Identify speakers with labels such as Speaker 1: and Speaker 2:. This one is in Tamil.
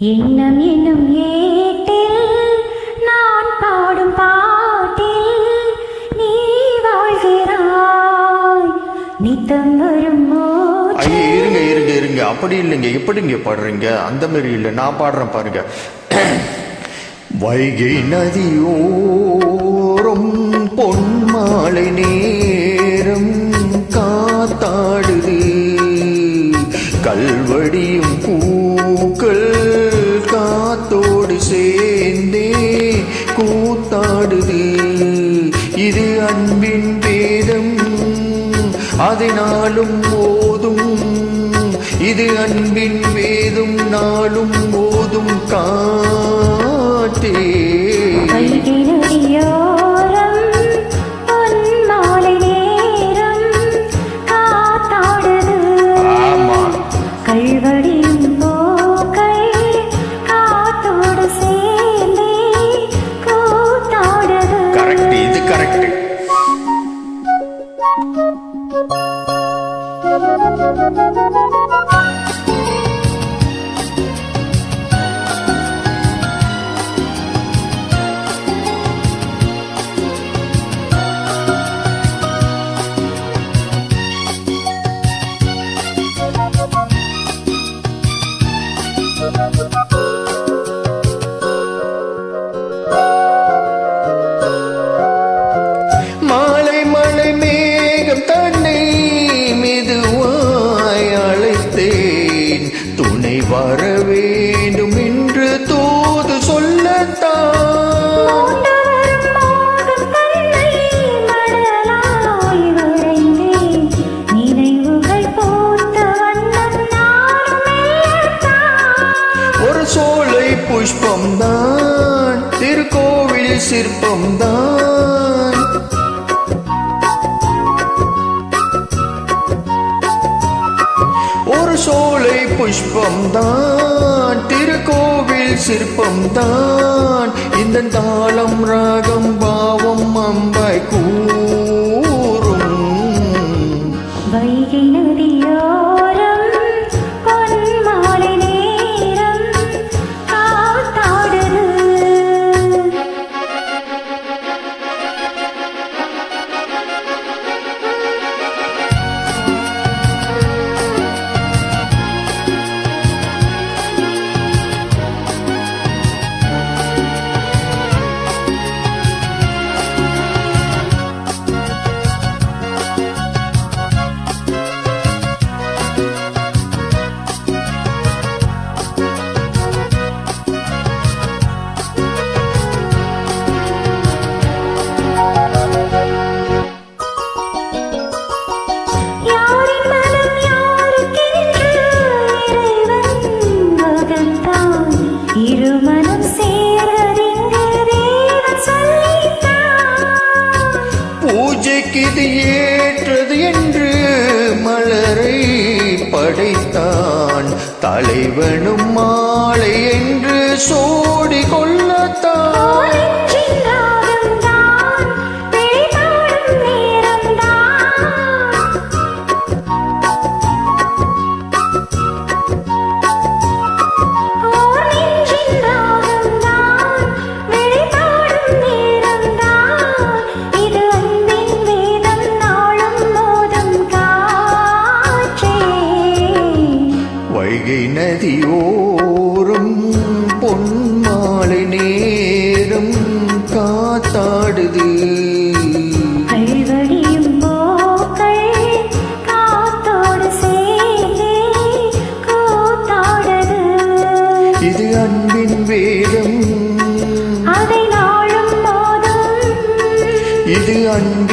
Speaker 1: எண்ணம் என்னும் ஏட்டில் நான் பாடும் பாட்டில் நீ வாழ்கிறாய் நித்தம் வரும்
Speaker 2: இருங்க இருங்க இருங்க அப்படி இல்லைங்க எப்படிங்க பாடுறீங்க அந்த மாதிரி இல்லை நான் பாடுறேன் பாருங்க வைகை நதியோரம் பொன்மாலை நேரம் காத்தாடுது கல்வடியும் பூக்கள் காத்தோடு சேர்ந்தே கூத்தாடுது இது அன்பின் வேதம் அதை நாளும் ஓதும் இது அன்பின் வேதும் நாளும் ஓதும் காட்டே மாலை மலை மேகம் தன்னை மெதுவாய் அழைத்தேன் துணை வர வேண்டும் என்று தூது சொல்லத்தான் ஒரு சோலை புஷ்பம்தான் திருக்கோவில் சிற்பம்தான் ஒரு சோலை புஷ்பம்தான் திருக்கோவில் சிற்பம்தான் இந்த தாளம் ராகம் பாவம் அம்பாய் கூறும்
Speaker 1: வைகை நதியோரம் பொன்மாலை நேரம் காத்தாடுது
Speaker 2: பூஜைக்கு இது ஏற்றது என்று மலரை படைத்தான் தலைவனும் மாலை என்று சோடி கொள்ளத்தான் வைகை நதியோரம் பொன்மாலை நேரம் காத்தாடுது
Speaker 1: கல்வடியும் பூக்கள் காத்தோடு சேர்ந்தே கூத்தாடுது
Speaker 2: இது அன்பின் வேதம்
Speaker 1: அதை நாளும் போதும்
Speaker 2: இது அன்பின்